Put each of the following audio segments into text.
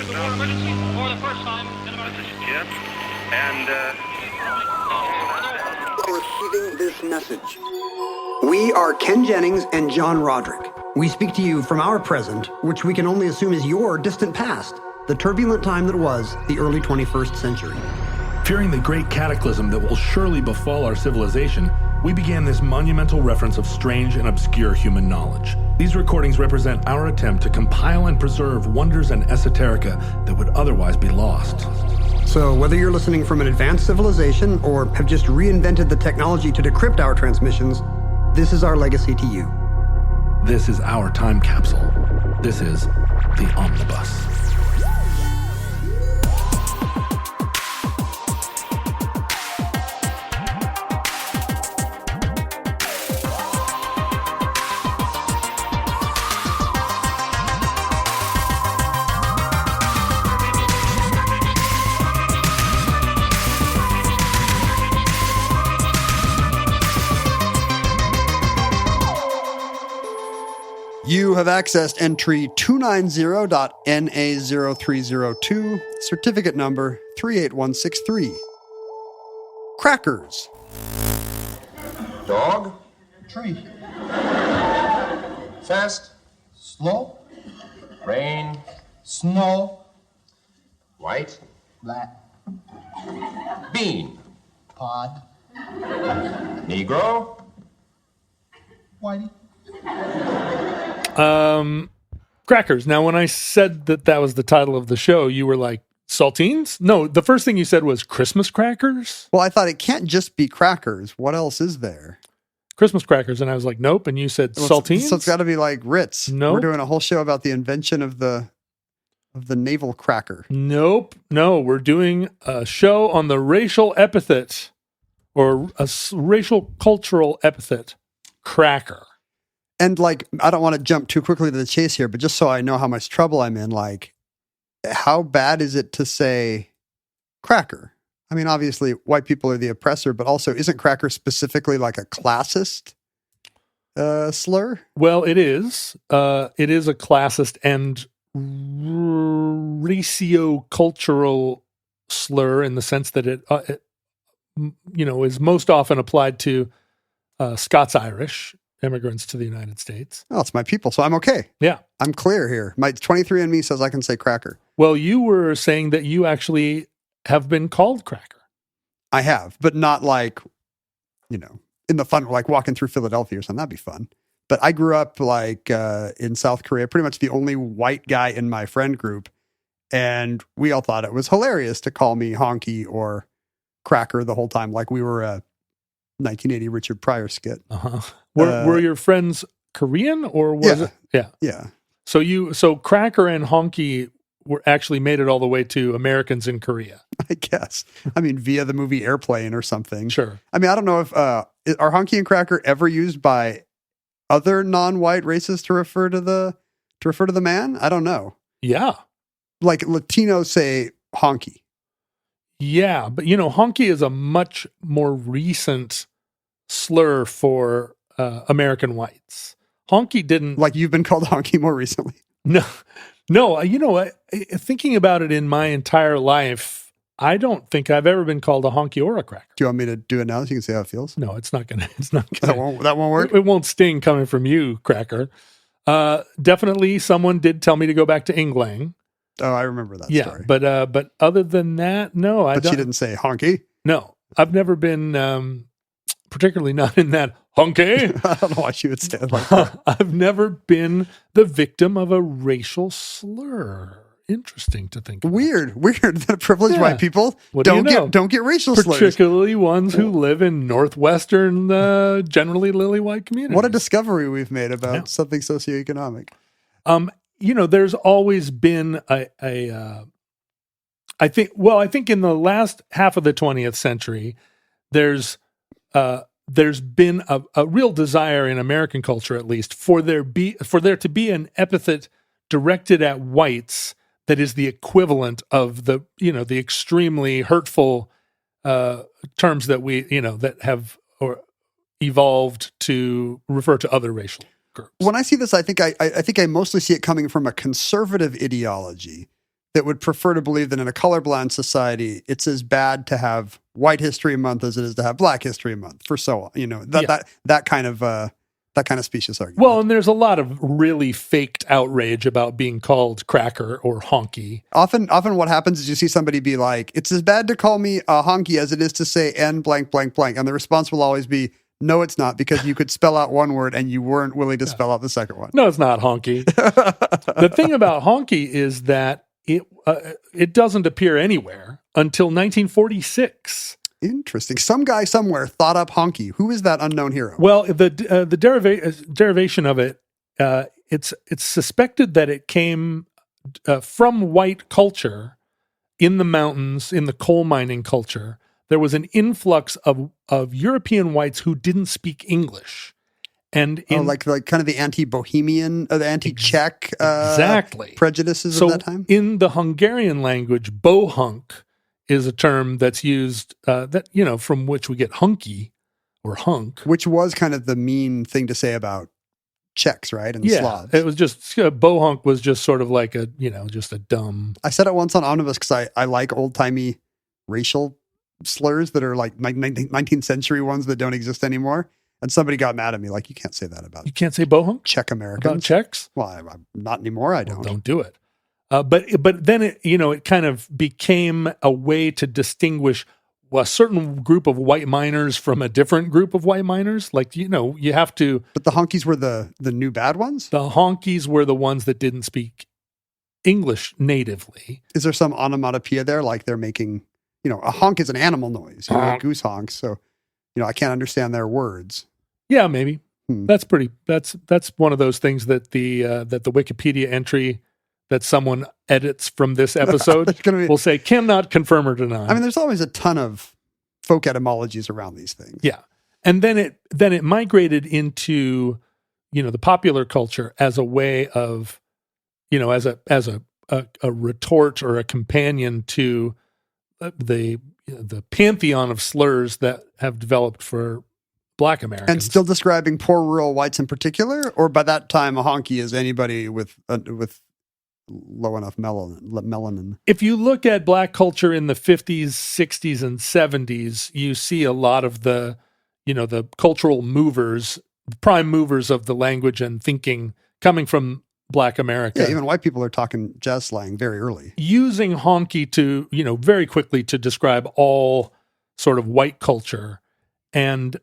emergency for the first time in about... This is Jim, and Receiving this message. We are Ken Jennings and John Roderick. We speak to you from our present, which we can only assume is your distant past, the turbulent time that was the early 21st century. Fearing the great cataclysm that will surely befall our civilization, we began this monumental reference of strange and obscure human knowledge. These recordings represent our attempt to compile and preserve wonders and esoterica that would otherwise be lost. So whether you're listening from an advanced civilization or have just reinvented the technology to decrypt our transmissions, this is our legacy to you. This is our time capsule. This is the Omnibus. You have accessed entry 290.NA0302, certificate number 38163. Crackers. Dog. Tree. Fast. Slow. Rain. Snow. White. Black. Bean. Pod. Negro. Whitey. Crackers. Now, when I said that was the title of the show, you were like, saltines? No, the first thing you said was Christmas crackers? Well, I thought it can't just be crackers. What else is there? Christmas crackers. And I was like, nope. And you said saltines? So it's got to be like Ritz. Nope. We're doing a whole show about the invention of the naval cracker. Nope. No, we're doing a show on the racial epithet or a racial cultural epithet, cracker. And like, I don't want to jump too quickly to the chase here, but just so I know how much trouble I'm in, like, how bad is it to say cracker? I mean, obviously, white people are the oppressor, but also, isn't cracker specifically like a classist slur? Well, it is. It is a classist and ratio-cultural slur in the sense that it is most often applied to Scots-Irish immigrants to the United States. Oh, it's my people, so I'm okay. Yeah. I'm clear here. My 23andMe says I can say cracker. Well, you were saying that you actually have been called cracker. I have, but not like, in the fun, like walking through Philadelphia or something. That'd be fun. But I grew up like in South Korea, pretty much the only white guy in my friend group. And we all thought it was hilarious to call me honky or cracker the whole time, like we were a 1980 Richard Pryor skit. Uh-huh. Were your friends Korean or was it? Yeah. Yeah. So cracker and honky were actually made it all the way to Americans in Korea. I guess. I mean, via the movie Airplane or something. Sure. I mean, I don't know if are honky and cracker ever used by other non-white races to refer to the man? I don't know. Yeah. Like Latinos say honky. Yeah, but honky is a much more recent slur for American whites. Honky didn't... Like you've been called honky more recently? No. Thinking about it in my entire life, I don't think I've ever been called a honky or a cracker. Do you want me to do it now so you can see how it feels? No, it's not gonna. That won't work? It won't sting coming from you, cracker. Definitely someone did tell me to go back to England. Oh, I remember that story. But other than that, no. But she didn't say honky? No. I've never been, particularly not in that honky. I don't know why she would say it like that. I've never been the victim of a racial slur. Interesting to think about. Weird that privileged white people don't get racial slurs. Particularly ones who live in northwestern, generally lily white communities. What a discovery we've made about something socioeconomic. There's always been I think in the last half of the 20th century, there's been a real desire in American culture, at least, for there to be an epithet directed at whites that is the equivalent of the extremely hurtful terms that that have evolved to refer to other racial groups. When I see this, I think I mostly see it coming from a conservative ideology that would prefer to believe that in a colorblind society, it's as bad to have White History Month as it is to have Black History Month, for so on. You know, that kind of specious argument. Well, and there's a lot of really faked outrage about being called cracker or honky. Often what happens is you see somebody be like, it's as bad to call me a honky as it is to say N blank, blank, blank. And the response will always be, no, it's not, because you could spell out one word and you weren't willing to spell out the second one. No, it's not honky. The thing about honky is that it doesn't appear anywhere until 1946. Interesting. Some guy somewhere thought up honky. Who is that unknown hero? Well, the derivation of it, it's suspected that it came from white culture in the mountains, in the coal mining culture. There was an influx of European whites who didn't speak English. And like kind of the anti-Bohemian, or the anti-Czech exactly prejudices of that time? In the Hungarian language, bohunk is a term that's used, from which we get hunky or hunk. Which was kind of the mean thing to say about Czechs, right? And Slavs. It was just, bohunk was just sort of like just a dumb. I said it once on Omnibus because I like old-timey racial slurs that are like 19th century ones that don't exist anymore. And somebody got mad at me, like, you can't say that about You can't say bohunk? Czech Americans. About Czechs? Well, I'm not anymore. I don't. Well, don't do it. But then it kind of became a way to distinguish a certain group of white miners from a different group of white miners. Like, you have to. But the honkies were the new bad ones? The honkies were the ones that didn't speak English natively. Is there some onomatopoeia there? Like they're making, a honk is an animal noise. Goose honks. So, I can't understand their words. Yeah, maybe. That's one of those things that the Wikipedia entry that someone edits from this episode will say cannot confirm or deny. I mean, there's always a ton of folk etymologies around these things. Yeah. And then it migrated into, the popular culture as a way of, as a retort or a companion to the pantheon of slurs that have developed for Black Americans. And still describing poor rural whites in particular? Or by that time, a honky is anybody with low enough melanin. If you look at Black culture in the 50s, 60s, and 70s, you see a lot of the cultural movers, the prime movers of the language and thinking coming from Black America. Yeah, even white people are talking jazz slang very early. Using honky to, very quickly to describe all sort of white culture and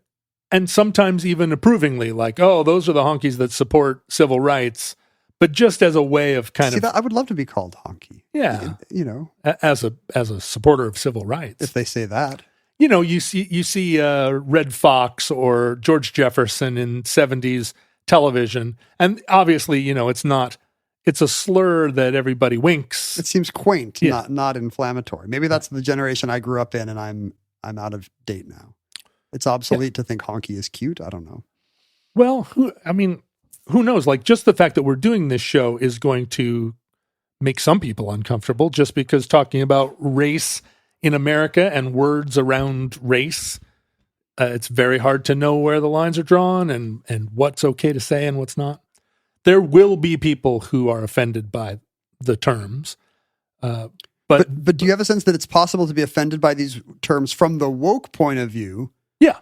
sometimes even approvingly, like, oh, those are the honkies that support civil rights. But just as a way of I would love to be called honky. Yeah. As a supporter of civil rights. If they say that. You see Red Fox or George Jefferson in 70s television. And obviously, it's a slur that everybody winks. It seems quaint, not inflammatory. Maybe that's the generation I grew up in and I'm out of date now. It's obsolete to think honky is cute. I don't know. Well, who knows? Like, just the fact that we're doing this show is going to make some people uncomfortable just because talking about race in America and words around race, it's very hard to know where the lines are drawn and what's okay to say and what's not. There will be people who are offended by the terms. But do you have a sense that it's possible to be offended by these terms from the woke point of view? Yeah.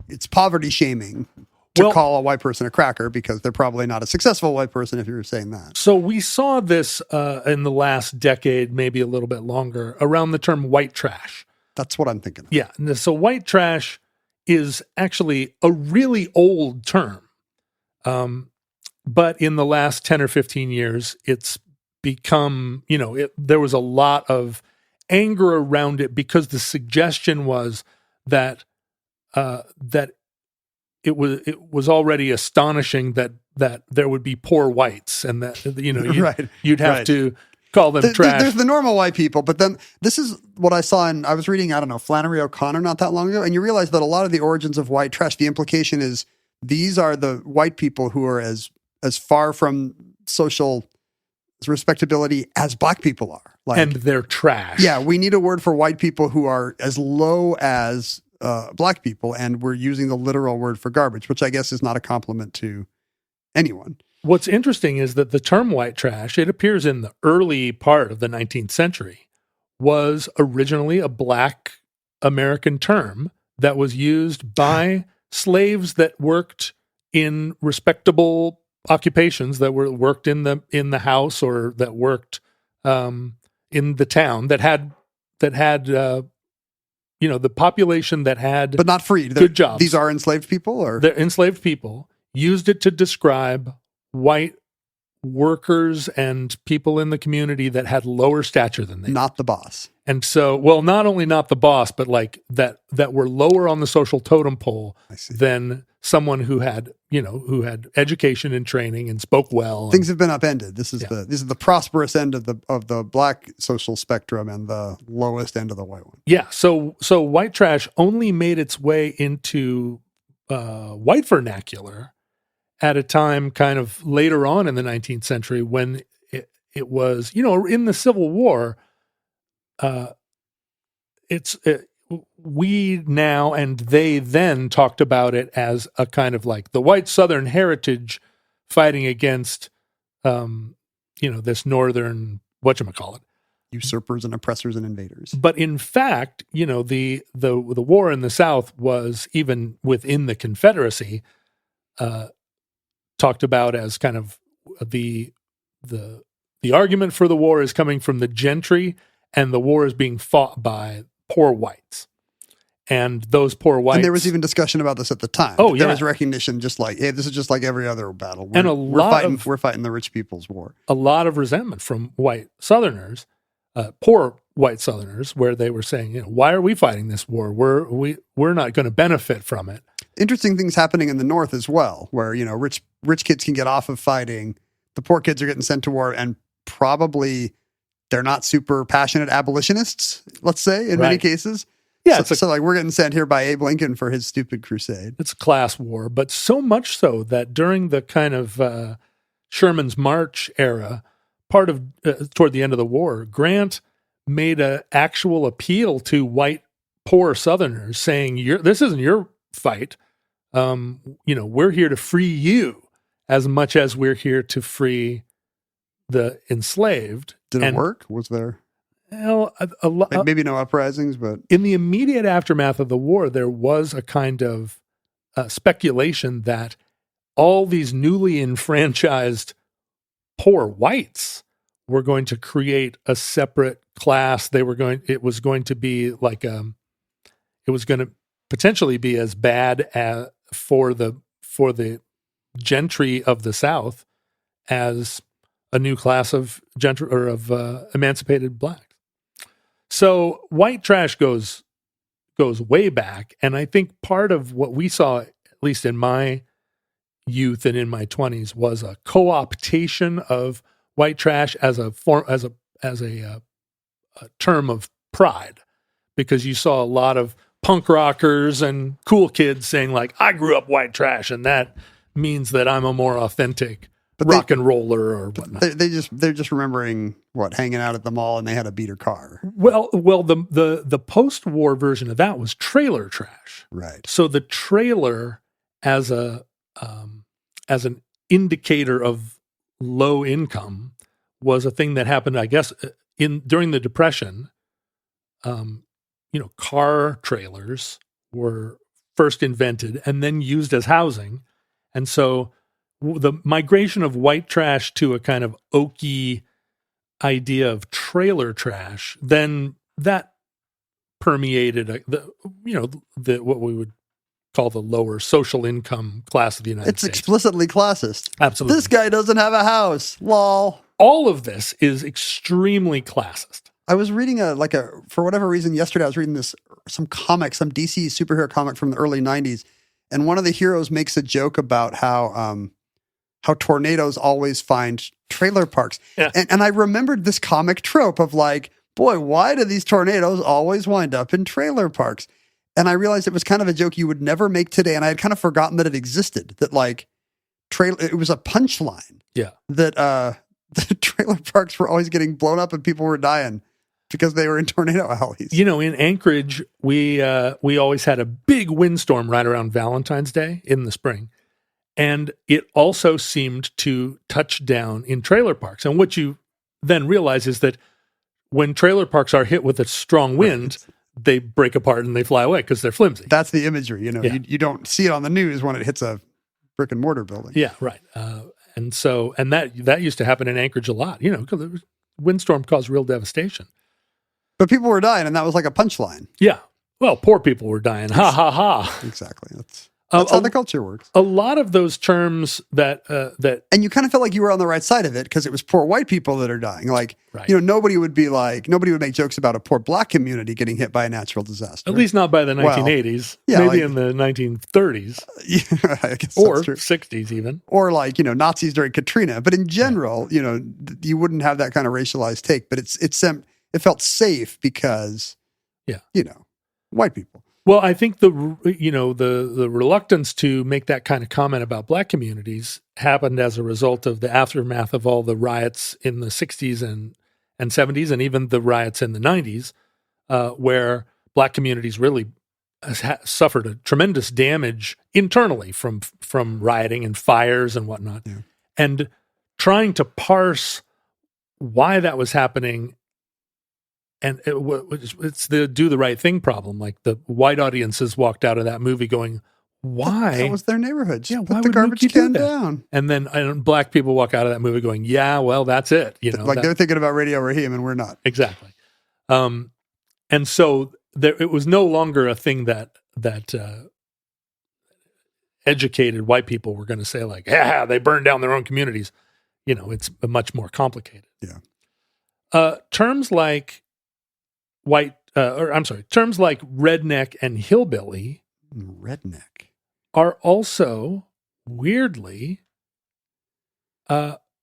It's poverty shaming to call a white person a cracker because they're probably not a successful white person if you were saying that. So we saw this in the last decade, maybe a little bit longer, around the term white trash. That's what I'm thinking of. Yeah. So white trash is actually a really old term. But in the last 10 or 15 years, it's become, there was a lot of anger around it because the suggestion was that it was already astonishing that there would be poor whites and that you'd have to call them trash. There's the normal white people, but then this is what I saw I was reading, Flannery O'Connor not that long ago, and you realize that a lot of the origins of white trash, the implication is these are the white people who are as far from social respectability as Black people are. And they're trash. Yeah, we need a word for white people who are as low as Black people, and we're using the literal word for garbage, which I guess is not a compliment to anyone. What's interesting is that the term white trash, it appears in the early part of the 19th century, was originally a Black American term that was used by slaves that worked in respectable occupations, that worked in the house, or that worked in the town, that had the population that had, but not freed. Good jobs. These are enslaved people, or the enslaved people used it to describe white workers and people in the community that had lower stature than they did. Not the boss. And so, well, not only not the boss, but like that were lower on the social totem pole than someone who had education and training and spoke well. Things have been upended. This is the prosperous end of the Black social spectrum and the lowest end of the white one. Yeah. So white trash only made its way into white vernacular at a time kind of later on in the 19th century, when it was, in the Civil War. We now and they then talked about it as a kind of like the white Southern heritage fighting against, this Northern, whatchamacallit, usurpers and oppressors and invaders. But in fact, the war in the South was, even within the Confederacy, talked about as kind of the argument for the war is coming from the gentry, and the war is being fought by poor whites. And those poor whites... And there was even discussion about this at the time. Oh, yeah. There was recognition, just like, hey, this is just like every other battle. We're fighting the rich people's war. A lot of resentment from white Southerners, poor white Southerners, where they were saying, why are we fighting this war? We're not going to benefit from it. Interesting things happening in the North as well, where, rich kids can get off of fighting. The poor kids are getting sent to war, and probably... they're not super passionate abolitionists, let's say, in many cases. Yeah. So like we're getting sent here by Abe Lincoln for his stupid crusade. It's a class war, but so much so that during the kind of Sherman's March era, toward the end of the war, Grant made an actual appeal to white poor Southerners saying, this isn't your fight. We're here to free you as much as we're here to free the enslaved. Did it work? Was there? Well, maybe no uprisings, but in the immediate aftermath of the war, there was a kind of speculation that all these newly enfranchised poor whites were going to create a separate class. It was going to be like it was going to potentially be as bad as for the gentry of the South as a new class of gentry or of emancipated blacks. So white trash goes way back, and I think part of what we saw, at least in my youth and in my 20s, was a co-optation of white trash as a term of pride, because you saw a lot of punk rockers and cool kids saying like, "I grew up white trash," and that means that I'm a more authentic rock and roller or whatnot. They're just remembering hanging out at the mall and they had a beater car. Well, the post-war version of that was trailer trash. Right. So the trailer as an indicator of low income was a thing that happened, I guess, during the Depression. Car trailers were first invented and then used as housing, and so the migration of white trash to a kind of oaky idea of trailer trash, then that permeated what we would call the lower social income class of the United States. It's explicitly classist. Absolutely. This guy doesn't have a house. Lol. All of this is extremely classist. I was reading for whatever reason yesterday, I was reading some DC superhero comic from the early 90s. And one of the heroes makes a joke about how tornadoes always find trailer parks. Yeah. And I remembered this comic trope of like, boy, why do these tornadoes always wind up in trailer parks? And I realized it was kind of a joke you would never make today. And I had kind of forgotten that it existed, that like it was a punchline. Yeah. That the trailer parks were always getting blown up and people were dying because they were in tornado alleys. In Anchorage, we always had a big windstorm right around Valentine's Day in the spring. And it also seemed to touch down in trailer parks. And what you then realize is that when trailer parks are hit with a strong wind, they break apart and they fly away because they're flimsy. That's the imagery. Yeah. You don't see it on the news when it hits a brick and mortar building. Yeah, right. And that used to happen in Anchorage a lot, because windstorm caused real devastation. But people were dying, and that was like a punchline. Yeah. Well, poor people were dying. Ha, ha, ha. Exactly. That's how the culture works. A lot of those terms that And you kind of felt like you were on the right side of it because it was poor white people that are dying. Like, Right. Nobody would make jokes about a poor black community getting hit by a natural disaster. at least not by the 1980s, maybe in the 1930s Yeah, I guess or that's true. 60s even. Or like, Nazis during Katrina. But in general, you wouldn't have that kind of racialized take. But it felt safe because, white people. Well, I think the reluctance to make that kind of comment about black communities happened as a result of the aftermath of all the riots in the 60s and 70s, and even the riots in the 90s, where black communities really suffered a tremendous damage internally from rioting and fires and whatnot. Yeah. And trying to parse why that was happening. And it's the do the right thing problem. Like the white audiences walked out of that movie going, why? That was their neighborhood. Just why put the would garbage you do can that? down. And then black people walk out of that movie going, yeah, well, that's it. They're thinking about Radio Raheem and we're not. Exactly. And so it was no longer a thing that educated white people were going to say like, yeah, they burned down their own communities. It's much more complicated. Yeah. Terms like terms like redneck and hillbilly Redneck are also weirdly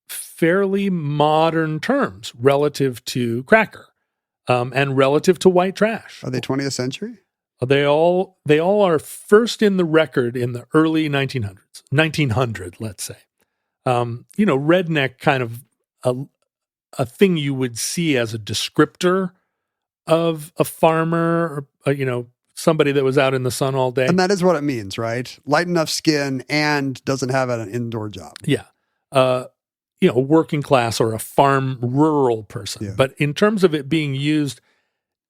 fairly modern terms relative to cracker and relative to white trash. Are they 20th century? They all are first in the record in the early 1900, let's say. Redneck kind of a thing you would see as a descriptor of a farmer, or, somebody that was out in the sun all day. And that is what it means, right? Light enough skin and doesn't have an indoor job. Yeah. Working class or a farm rural person. Yeah. But in terms of it being used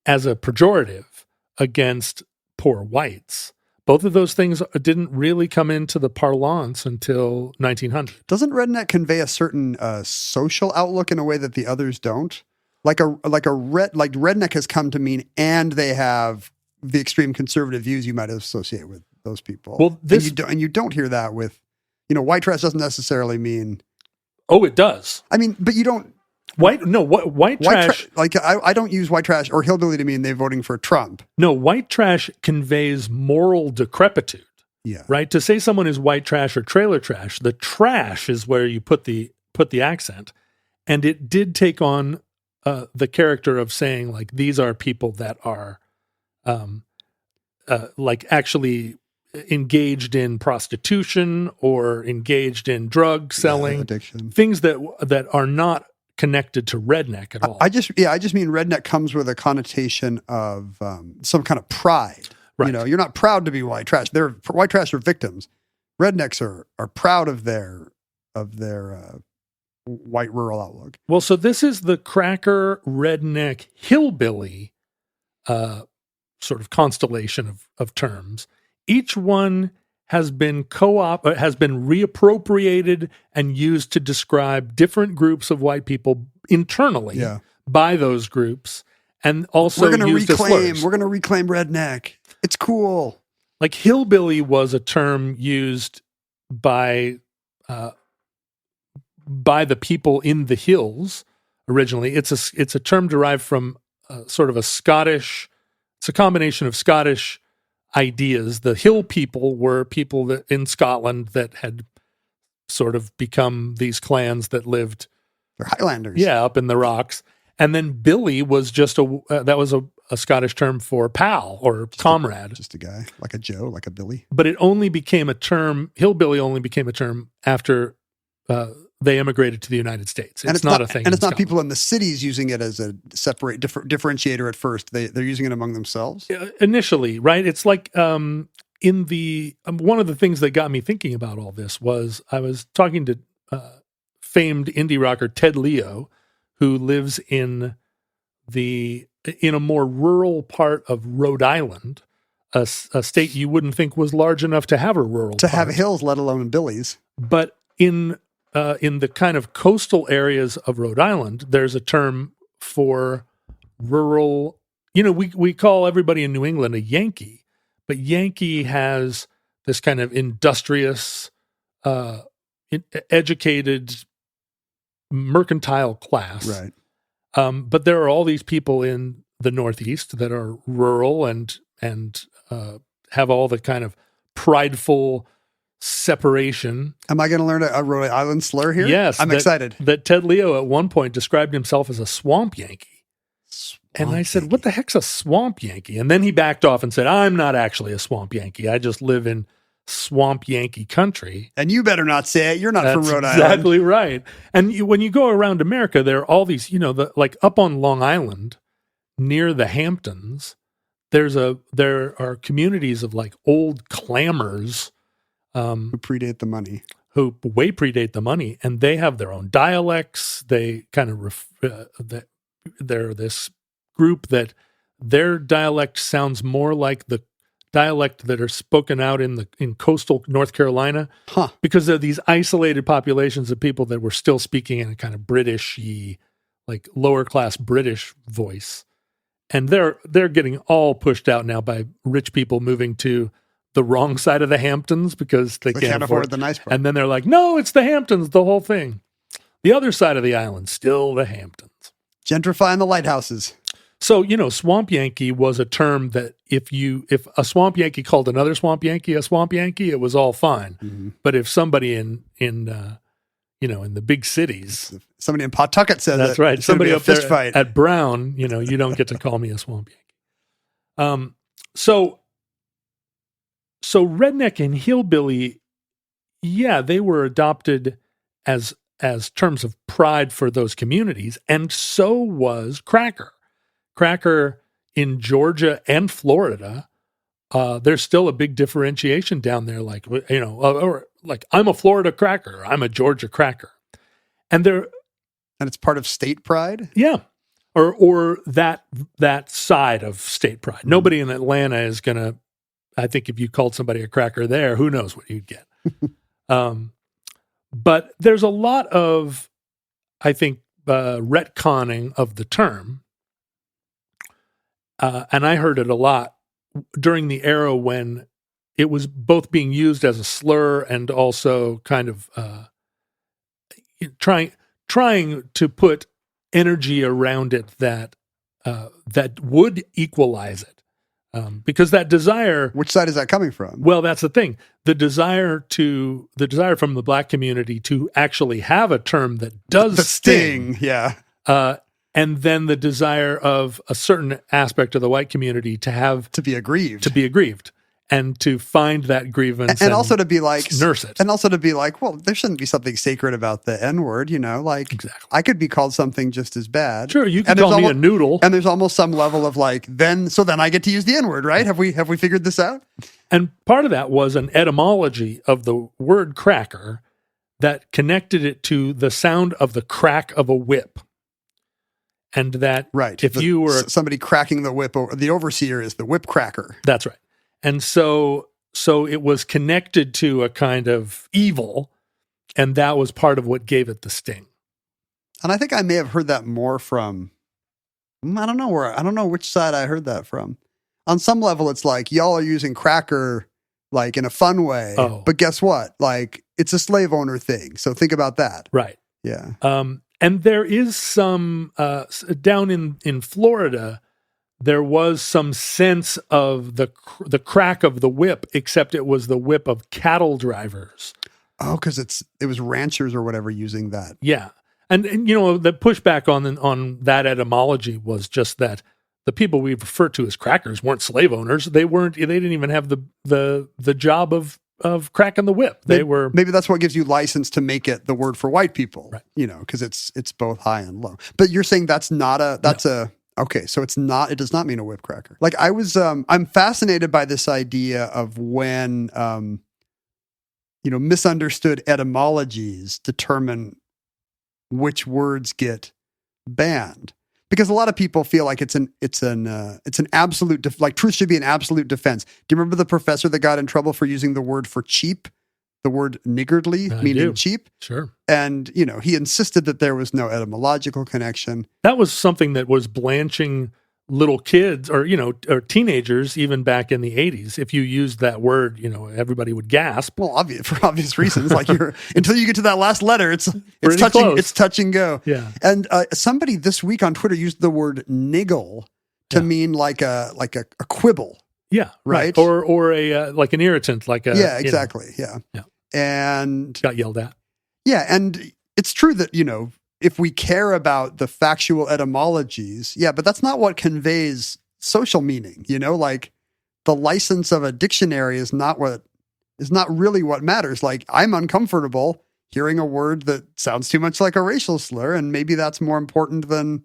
as a pejorative against poor whites, both of those things didn't really come into the parlance until 1900. Doesn't redneck convey a certain social outlook in a way that the others don't? Redneck has come to mean, and they have the extreme conservative views you might associate with those people. Well, and you don't hear that with, white trash doesn't necessarily mean. Oh, it does. I mean, but you don't. White trash. I don't use white trash or hillbilly to mean they're voting for Trump. No, white trash conveys moral decrepitude. Yeah. Right. To say someone is white trash or trailer trash, the trash is where you put the accent, and it did take on the character of saying like these are people that are, like actually engaged in prostitution or engaged in drug selling, addiction, things that are not connected to redneck at all. I just mean redneck comes with a connotation of some kind of pride. Right. You're not proud to be white trash. White trash are victims. Rednecks are proud of their white rural outlook. Well, so this is the cracker, redneck, hillbilly sort of constellation of terms. Each one has been reappropriated and used to describe different groups of white people internally by those groups, and also we're going to reclaim redneck. It's cool. Like hillbilly was a term used by the people in the hills originally. It's a term derived from sort of a Scottish. It's a combination of Scottish ideas. The hill people were people that in Scotland that had sort of become these clans that lived. They're Highlanders. Yeah, up in the rocks. And then Billy was just a Scottish term for pal or comrade. Just a guy, like a Joe, like a Billy. But it only became a term, hillbilly only became a term after they immigrated to the United States. It's not a thing. And it's not people in the cities using it as a differentiator at first. They're using it among themselves. Initially, right? It's like in the one of the things that got me thinking about all this was I was talking to famed indie rocker Ted Leo, who lives in a more rural part of Rhode Island, a state you wouldn't think was large enough to have a rural To part. have hills, let alone billies. But in the kind of coastal areas of Rhode Island, there's a term for rural. We call everybody in New England a Yankee, but Yankee has this kind of industrious, educated, mercantile class. Right. But there are all these people in the Northeast that are rural and have all the kind of prideful separation. Am I going to learn a Rhode Island slur here? Yes. I'm excited. That Ted Leo at one point described himself as a swamp Yankee. And I said, what the heck's a swamp Yankee? And then he backed off and said, I'm not actually a swamp Yankee. I just live in swamp Yankee country. And you better not say it. You're not from Rhode Island. Exactly right. And when you go around America, there are all these, like up on Long Island, near the Hamptons, there are communities of like old clammers Who predate the money. who way predate the money, and they have their own dialects. They kind of they're this group that their dialect sounds more like the dialect that are spoken out in coastal North Carolina, because they're these isolated populations of people that were still speaking in a kind of British-y, like lower class British voice, and they're getting all pushed out now by rich people moving to the wrong side of the Hamptons because they can't afford the nice part. And then they're like, no, it's the Hamptons, the whole thing. The other side of the island, still the Hamptons. Gentrifying the lighthouses. So, swamp Yankee was a term that if a swamp Yankee called another swamp Yankee a swamp Yankee, it was all fine. Mm-hmm. But if somebody in the big cities, Somebody in Pawtucket said that's that right. it's gonna Somebody be a up there fist fight. at Brown, you don't get to call me a swamp Yankee. So redneck and hillbilly, yeah, they were adopted as terms of pride for those communities, and so was cracker. Cracker in Georgia and Florida, there's still a big differentiation down there. Like, or like I'm a Florida cracker, I'm a Georgia cracker, and it's part of state pride. yeah, or that side of state pride. Nobody in Atlanta is gonna. I think if you called somebody a cracker there, who knows what you'd get. But there's a lot of, I think, retconning of the term. And I heard it a lot during the era when it was both being used as a slur and also kind of trying to put energy around it that would equalize it. Because that desire, Which side is that coming from? well, that's the thing. The desire from the black community to actually have a term that does The sting. Yeah. and then the desire of a certain aspect of the white community to be aggrieved. and to find that grievance and also to be like nurse it. And also to be like, well, there shouldn't be something sacred about the N-word, like Exactly. I could be called something just as bad. Sure, you can And there's call me a almo- noodle. And there's almost some level of like, then I get to use the N-word, right? Have we figured this out? And part of that was an etymology of the word cracker that connected it to the sound of the crack of a whip. And that Right. if you were somebody cracking the whip, the overseer is the whip cracker. That's right. And so it was connected to a kind of evil, and that was part of what gave it the sting. And I think I may have heard that more from, I don't know which side I heard that from. On some level, it's like, y'all are using cracker like in a fun way. Oh. But guess what? Like, it's a slave owner thing. So think about that. Right. Yeah. And there is some, down in Florida, there was some sense of the crack of the whip, except it was the whip of cattle drivers. Oh, because it was ranchers or whatever using that. Yeah. And the pushback on that etymology was just that the people we refer to as crackers weren't slave owners. They didn't even have the job of cracking the whip. Maybe that's what gives you license to make it the word for white people, right. Because it's both high and low. But you're saying that's Okay, so it does not mean a whip cracker. Like I'm fascinated by this idea of when, misunderstood etymologies determine which words get banned. Because a lot of people feel like it's an absolute, like truth should be an absolute defense. Do you remember the professor that got in trouble for using the word for cheap? The word niggardly, meaning cheap. Sure. And, he insisted that there was no etymological connection. That was something that was blanching little kids or teenagers even back in the 80s. If you used that word, everybody would gasp. Well, for obvious reasons. Like until you get to that last letter, it's touch and go. Yeah. And somebody this week on Twitter used the word niggle to mean like a quibble. Yeah. Right. Or a like an irritant, like a exactly. Yeah. And got yelled at. Yeah. And it's true that, if we care about the factual etymologies, but that's not what conveys social meaning, like the license of a dictionary is not really what matters. Like I'm uncomfortable hearing a word that sounds too much like a racial slur, and maybe that's more important than.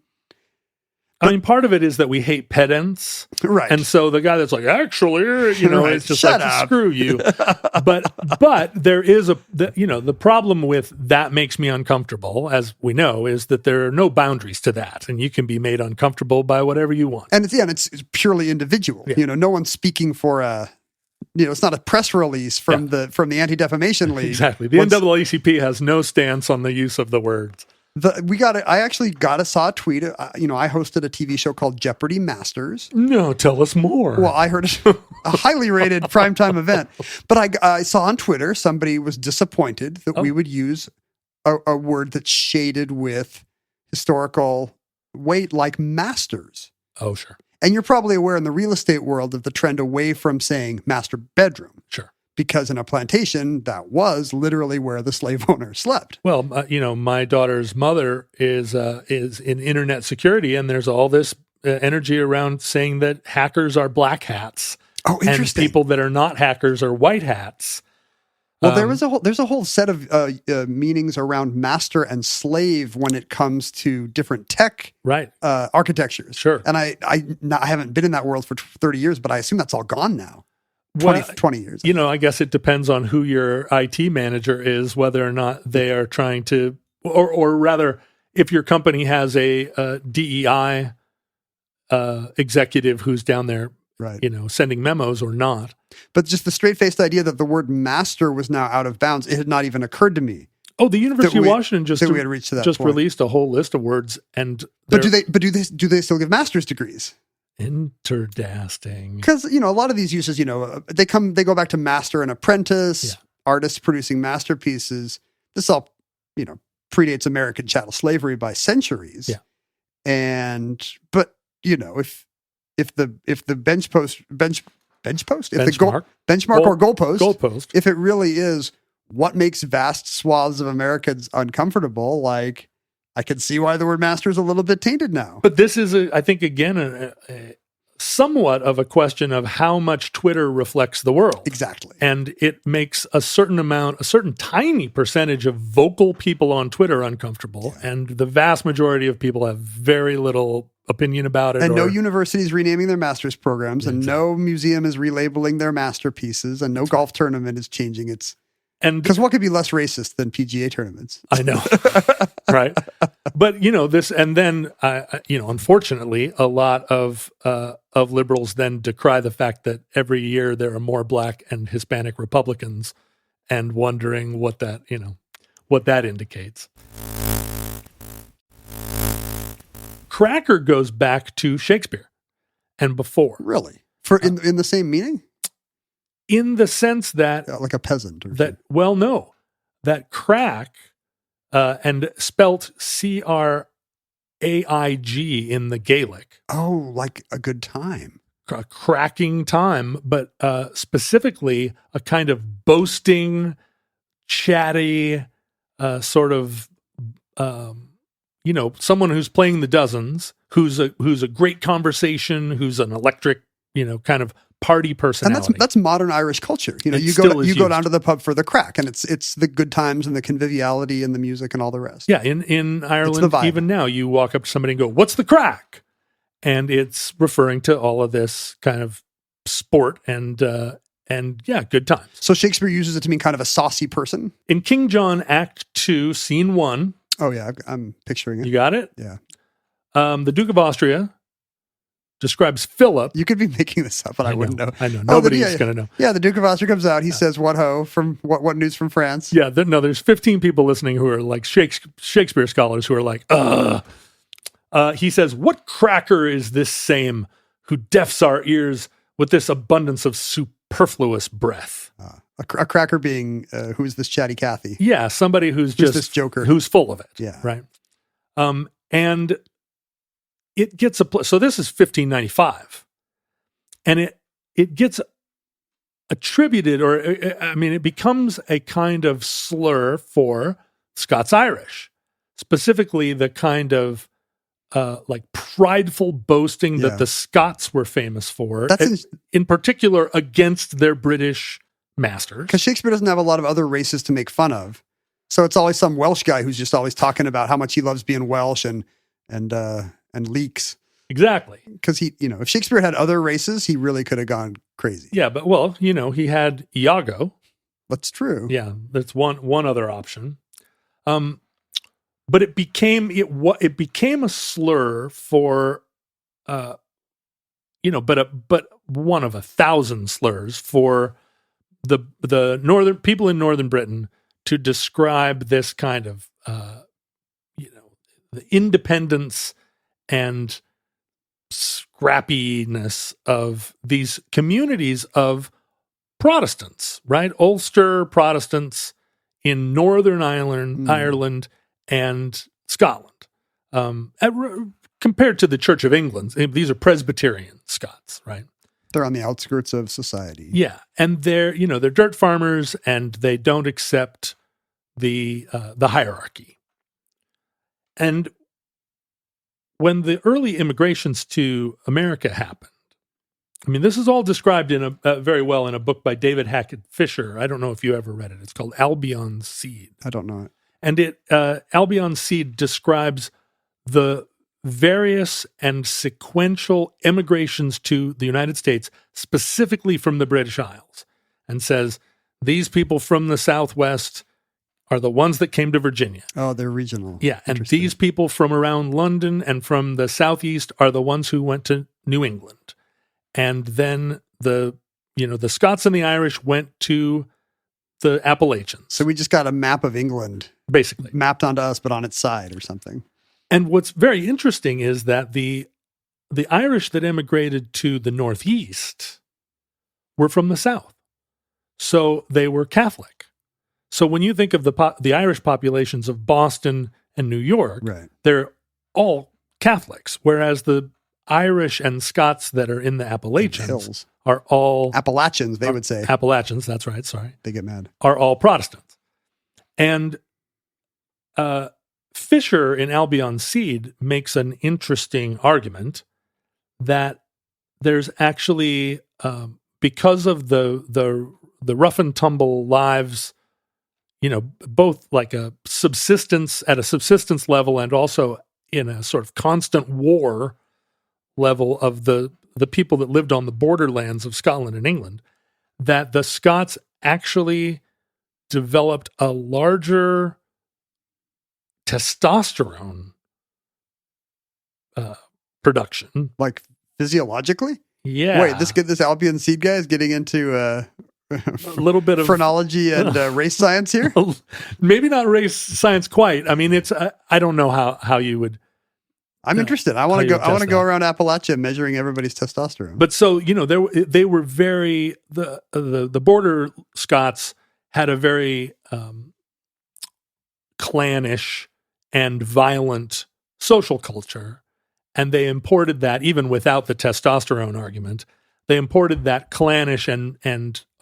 I mean, part of it is that we hate pedants. Right. And so the guy that's like, actually, it's just Shut like, up. screw you. But there is the problem with that makes me uncomfortable, as we know, is that there are no boundaries to that. And you can be made uncomfortable by whatever you want. And it's purely individual. Yeah. No one's speaking for it's not a press release from the Anti-Defamation League. Exactly. The NAACP has no stance on the use of the words. I actually saw a tweet. I hosted a TV show called Jeopardy Masters. No, tell us more. Well, I heard a highly rated primetime event, but I saw on Twitter somebody was disappointed that we would use a word that's shaded with historical weight, like masters. Oh, sure. And you're probably aware in the real estate world of the trend away from saying master bedroom. Sure. Because in a plantation, that was literally where the slave owner slept. Well, my daughter's mother is in internet security, and there's all this energy around saying that hackers are black hats. Oh, interesting. And people that are not hackers are white hats. Well, there's a whole set of meanings around master and slave when it comes to different tech architectures. Sure. And I haven't been in that world for 30 years, but I assume that's all gone now. 20 years. I guess it depends on who your IT manager is, whether or not they are trying to, or rather, if your company has a DEI executive who's down there, sending memos or not. But just the straight-faced idea that the word master was now out of bounds, it had not even occurred to me. Oh, the University of Washington just released a whole list of words, and do they still give master's degrees? Interdasting. Because, a lot of these uses, they go back to master and apprentice, artists producing masterpieces. This all, predates American chattel slavery by centuries. Yeah. But if the benchmark or goalpost, if it really is what makes vast swaths of Americans uncomfortable, like, I can see why the word master is a little bit tainted now. But this is, I think, again, a somewhat of a question of how much Twitter reflects the world. Exactly. And it makes a certain tiny percentage of vocal people on Twitter uncomfortable. Yeah. And the vast majority of people have very little opinion about it. And no university is renaming their master's programs, and no museum is relabeling their masterpieces, and no golf tournament is changing its. And because what could be less racist than PGA tournaments? I know, right? But this, and then unfortunately, a lot of liberals then decry the fact that every year there are more Black and Hispanic Republicans, and wondering what that indicates. Cracker goes back to Shakespeare and before. Really, in the same meaning. In the sense that like a peasant that crack and spelt CRAIG in the Gaelic. Oh, like a good time. A cracking time, but specifically a kind of boasting, chatty, sort of someone who's playing the dozens, who's a great conversation, who's an electric, kind of party personality. And that's modern Irish culture. You go down to the pub for the crack, and it's the good times and the conviviality and the music and all the rest. Yeah, in Ireland, even now, you walk up to somebody and go, "What's the crack?" and it's referring to all of this kind of sport and good times. So Shakespeare uses it to mean kind of a saucy person. In King John Act 2, Scene 1, Oh yeah, I'm picturing it. you got it? Yeah. The Duke of Austria describes Philip. You could be making this up, but I wouldn't know. I know. Oh, Nobody's going to know. Yeah, the Duke of Austria comes out. He says, "What ho from what news from France?" Yeah, there's 15 people listening who are like Shakespeare scholars who are like, he says, "What cracker is this same who deafs our ears with this abundance of superfluous breath?" A cracker being who's this chatty Cathy? Yeah, somebody who's just this joker who's full of it. Yeah, right. And it gets so this is 1595, and it gets attributed, or it becomes a kind of slur for Scots-Irish, specifically the kind of like prideful boasting that the Scots were famous for, in particular against their British masters. Because Shakespeare doesn't have a lot of other races to make fun of, so it's always some Welsh guy who's just always talking about how much he loves being Welsh and leeks. Exactly. Because if Shakespeare had other races, he really could have gone crazy. Yeah, but he had Iago. That's true. Yeah, that's one other option. But it became a slur for, but one of 1,000 slurs for the northern people in northern Britain to describe this kind of the independence and scrappiness of these communities of Protestants, right? Ulster Protestants in Northern Ireland and Scotland. Compared to the Church of England, these are Presbyterian Scots, right? They're on the outskirts of society. Yeah, and they're dirt farmers, and they don't accept the hierarchy. And when the early immigrations to America happened, this is all described in very well in a book by David Hackett Fisher. I don't know if you ever read it. It's called Albion's Seed. I don't know it. And Albion's Seed describes the various and sequential immigrations to the United States, specifically from the British Isles, and says these people from the Southwest are the ones that came to Virginia. Oh, they're regional. Yeah, and these people from around London and from the Southeast are the ones who went to New England. And then the Scots and the Irish went to the Appalachians. So we just got a map of England basically mapped onto us, but on its side or something. And what's very interesting is that the Irish that immigrated to the Northeast were from the South. So they were Catholic. So when you think of the Irish populations of Boston and New York, right, they're all Catholics, whereas the Irish and Scots that are in the Appalachians are all Appalachians, they would say. Appalachians, that's right, sorry. They get mad. Are all Protestants. And Fisher in Albion's Seed makes an interesting argument that there's actually, because of the rough and tumble lives, both like at a subsistence level and also in a sort of constant war level of the people that lived on the borderlands of Scotland and England, that the Scots actually developed a larger testosterone production. Like physiologically? Yeah. Wait, this Albion Seed guy is getting into a little bit of phrenology and race science here? Maybe not race science quite. It's I don't know how you would. I'm interested. I want to go around Appalachia measuring everybody's testosterone. But so they were very the border Scots had a very clannish and violent social culture, and they imported that even without the testosterone argument. They imported that clannish and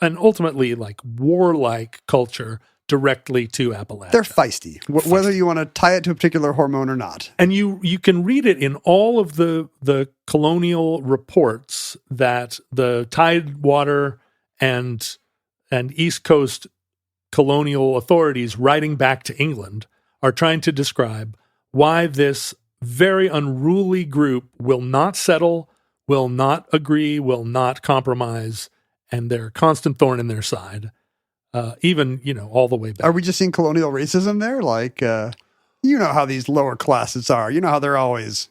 ultimately like warlike culture directly to Appalachia. They're feisty, whether you want to tie it to a particular hormone or not. And you can read it in all of the colonial reports that the Tidewater and East Coast colonial authorities writing back to England are trying to describe why this very unruly group will not settle, will not agree, will not compromise, and they're a constant thorn in their side, even, all the way back. Are we just seeing colonial racism there? Like, you know how these lower classes are. You know how they're always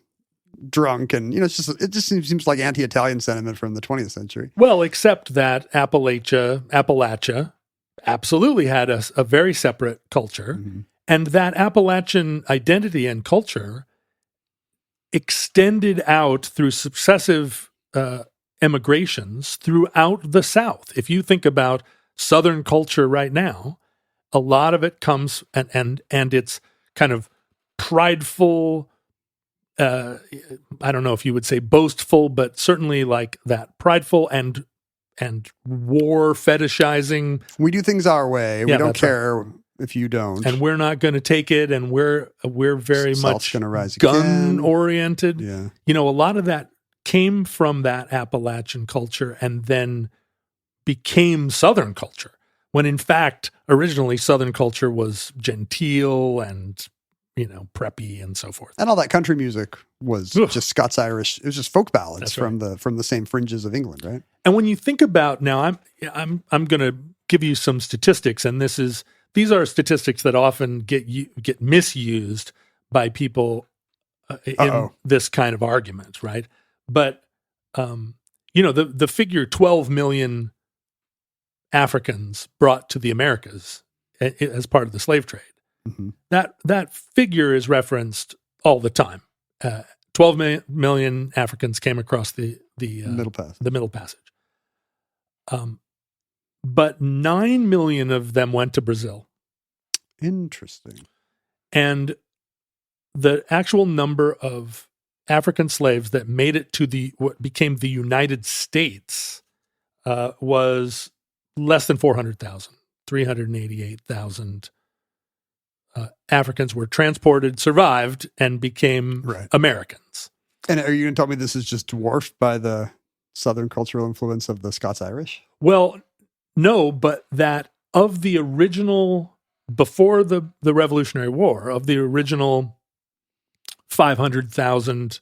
drunk, and it just seems like anti-Italian sentiment from the 20th century. Well, except that Appalachia absolutely had a very separate culture, and that Appalachian identity and culture extended out through successive emigrations throughout the South. If you think about Southern culture right now, a lot of it comes and it's kind of prideful. I don't know if you would say boastful, but certainly like that prideful and war fetishizing. We do things our way. Yeah, we don't that's care if you don't. And we're not going to take it. And we're very Salt's much gonna rise gun again. oriented. Yeah. A lot of that came from that Appalachian culture and then became Southern culture. When in fact, originally Southern culture was genteel and, preppy and so forth. And all that country music was just Scots-Irish. It was just folk ballads That's from the same fringes of England, right? And when you think about now, I'm going to give you some statistics, and these are statistics that often get misused by people in this kind of argument, right? But the figure 12 million Africans brought to the Americas as part of the slave trade. Mm-hmm. That figure is referenced all the time. 12 million Africans came across the Middle Passage. But 9 million of them went to Brazil. Interesting. And the actual number of African slaves that made it to what became the United States was less than 400,000, 388,000 Africans were transported, survived, and became Americans. And are you going to tell me this is just dwarfed by the Southern cultural influence of the Scots-Irish? Well, no, but that of the original, before the Revolutionary War, of the original 500,000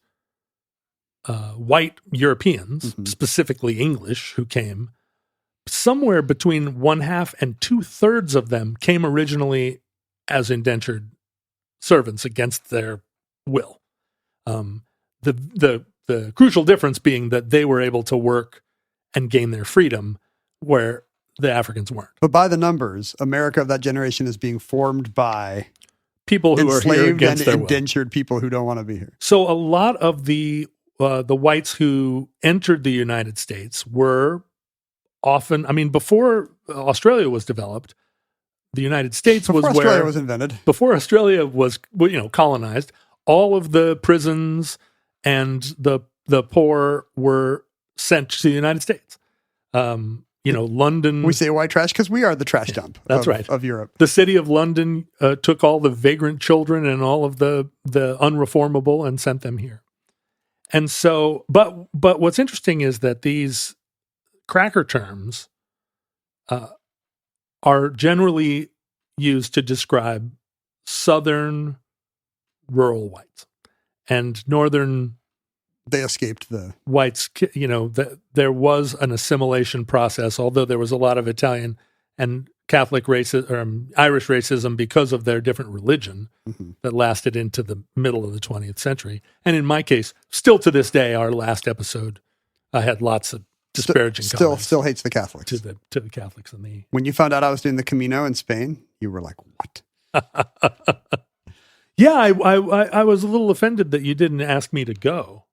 white Europeans, specifically English, who came, somewhere between 1/2 and 2/3 of them came originally as indentured servants against their will. The crucial difference being that they were able to work and gain their freedom, where the Africans weren't. But by the numbers, America of that generation is being formed by people who are here enslaved against and their will. indentured people who don't want to be here. So a lot of the whites who entered the United States were often, before Australia was developed, the United States Before was Australia where was invented. Before Australia was colonized, all of the prisons and the poor were sent to the United States. London. We say white trash because we are the trash dump. That's right. Of Europe. The city of London took all the vagrant children and all of the unreformable and sent them here. And so, but what's interesting is that these cracker terms are generally used to describe Southern rural whites, and Northern they escaped the whites. There was an assimilation process, although there was a lot of Italian and Catholic racism, Irish racism, because of their different religion that lasted into the middle of the 20th century. And in my case, still to this day, our last episode, I had lots of disparaging comments. Still hates the Catholics. To the Catholics and the... When you found out I was doing the Camino in Spain, you were like, what? Yeah, I was a little offended that you didn't ask me to go.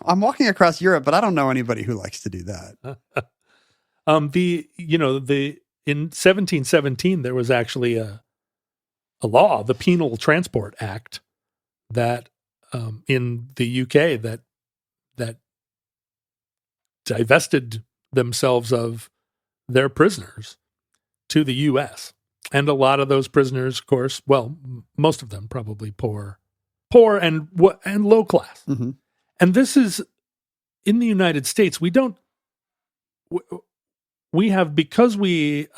I'm walking across Europe, but I don't know anybody who likes to do that. In 1717, there was actually a law, the Penal Transport Act, that in the UK that divested themselves of their prisoners to the U.S. And a lot of those prisoners, of course, well, most of them probably poor and low class. Mm-hmm. And this is in the United States. We have, because we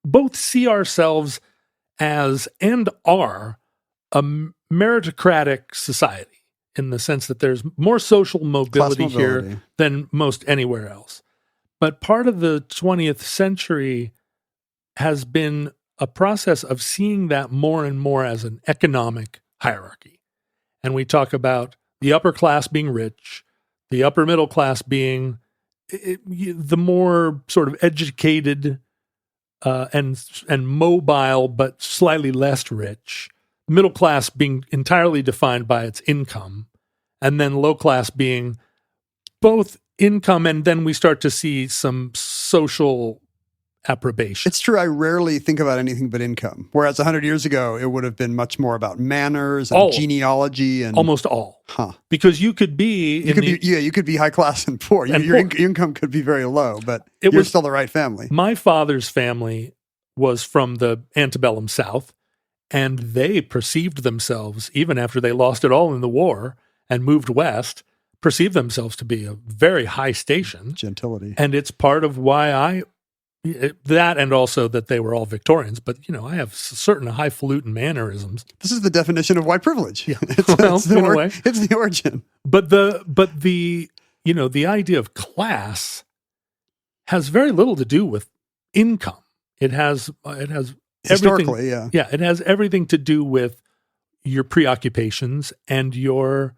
both see ourselves as and are meritocratic society in the sense that there's more social mobility here than most anywhere else. But part of the 20th century has been a process of seeing that more and more as an economic hierarchy. And we talk about the upper class being rich, the upper middle class being the more sort of educated and mobile, but slightly less rich. Middle class being entirely defined by its income, and then low class being both income, and then we start to see some social approbation. It's true. I rarely think about anything but income. Whereas 100 years ago, it would have been much more about manners and genealogy and almost all. Because you could be you could be high class and poor. Your income could be very low, but you're still the right family. My father's family was from the antebellum South, and they perceived themselves, even after they lost it all in the war and moved west, perceived themselves to be a very high station. Gentility. And it's part of why that, and also that they were all Victorians, but I have certain highfalutin mannerisms. This is the definition of white privilege. Yeah, it's the origin. But the idea of class has very little to do with income. It has historically, it has everything to do with your preoccupations and your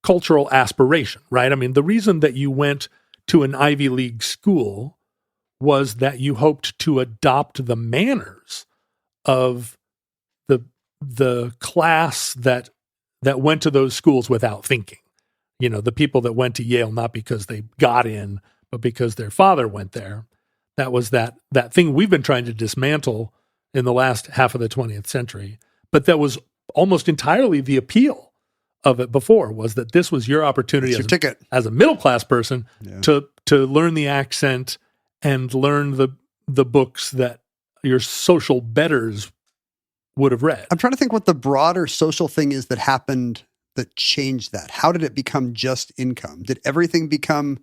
cultural aspiration, right? I mean, the reason that you went to an Ivy League school was that you hoped to adopt the manners of the class that went to those schools without thinking. The people that went to Yale not because they got in, but because their father went there. That was that thing we've been trying to dismantle in the last half of the 20th century. But that was almost entirely the appeal of it before, was that this was your opportunity as a middle class person to learn the accent and learn the books that your social betters would have read. I'm trying to think what the broader social thing is that happened that changed that. How did it become just income? Did everything become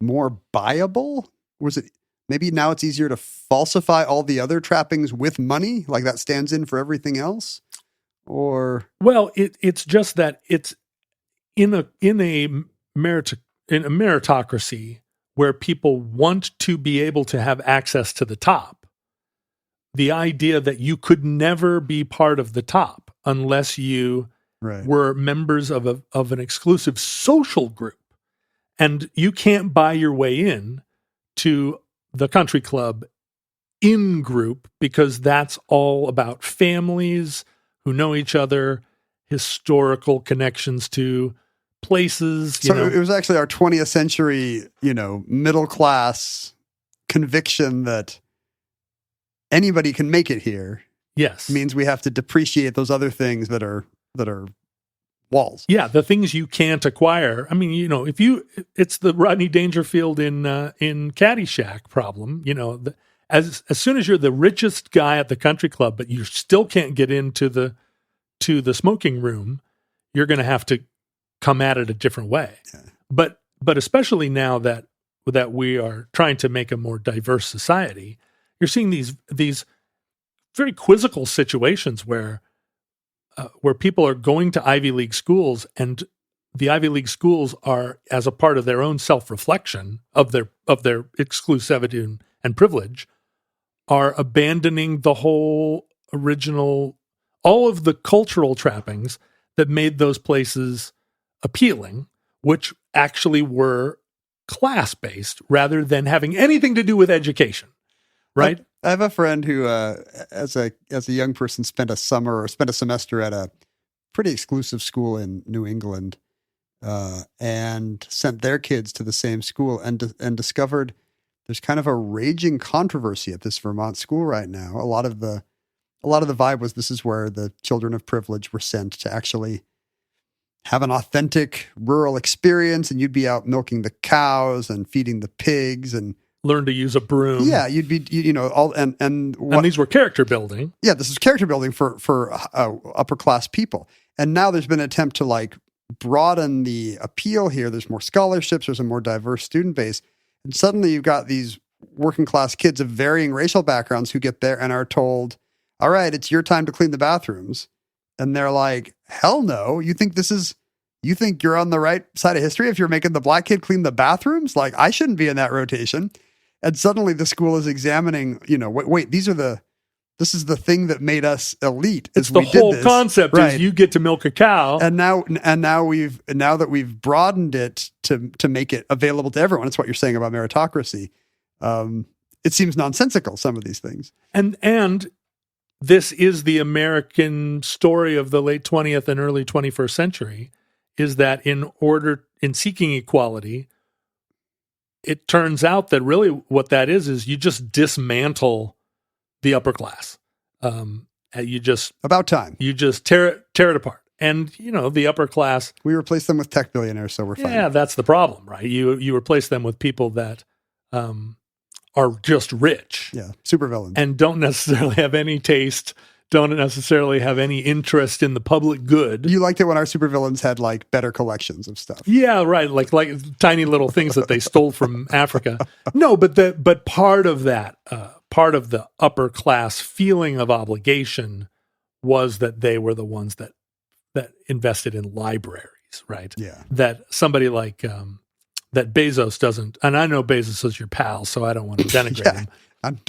more buyable? Was it maybe now it's easier to falsify all the other trappings with money, like that stands in for everything else? Or it's just that it's in a meritocracy where people want to be able to have access to the top. The idea that you could never be part of the top unless you were members of an exclusive social group, and you can't buy your way in to the country club in group because that's all about families who know each other, historical connections to places. It was actually our 20th century, middle class conviction that anybody can make it here. Yes. Means we have to depreciate those other things that are walls. Yeah, the things you can't acquire. I mean, it's the Rodney Dangerfield in Caddyshack problem. As soon as you're the richest guy at the country club, but you still can't get into the smoking room, you're going to have to come at it a different way. Yeah. But especially now that we are trying to make a more diverse society, you're seeing these very quizzical situations where people are going to Ivy League schools, and the Ivy League schools are, as a part of their own self-reflection of their exclusivity and privilege, are abandoning the whole original, all of the cultural trappings that made those places appealing, which actually were class-based rather than having anything to do with education, right? I have a friend who, as a young person, spent a semester at a pretty exclusive school in New England, and sent their kids to the same school, and discovered there's kind of a raging controversy at this Vermont school right now. A lot of the vibe was this is where the children of privilege were sent to actually have an authentic rural experience, and you'd be out milking the cows and feeding the pigs and learn to use a broom. Yeah, you'd be and these were character building. Yeah, this is character building for upper class people. And now there's been an attempt to broaden the appeal here. There's more scholarships. There's a more diverse student base. And suddenly you've got these working class kids of varying racial backgrounds who get there and are told, all right, it's your time to clean the bathrooms. And they're like, hell no. You think you're on the right side of history if you're making the black kid clean the bathrooms? Like, I shouldn't be in that rotation. And suddenly the school is examining, wait, this is the thing that made us elite. It's the whole concept right. is you get to milk a cow. And now that we've broadened it to make it available to everyone, it's what you're saying about meritocracy. It seems nonsensical, some of these things. And this is the American story of the late 20th and early 21st century, is that in seeking equality, it turns out that really what that is you just dismantle the upper class. About time. You just tear it apart. And, the upper class. We replace them with tech billionaires, so we're fine. Yeah, that's the problem, right? You replace them with people that are just rich. Yeah, supervillains. And don't necessarily have any taste, don't necessarily have any interest in the public good. You liked it when our supervillains had like better collections of stuff. Yeah, right. Like tiny little things that they stole from Africa. No, but part of that, part of the upper class feeling of obligation was that they were the ones that invested in libraries, right? Yeah. That somebody like that Bezos doesn't, and I know Bezos is your pal, so I don't want to denigrate him.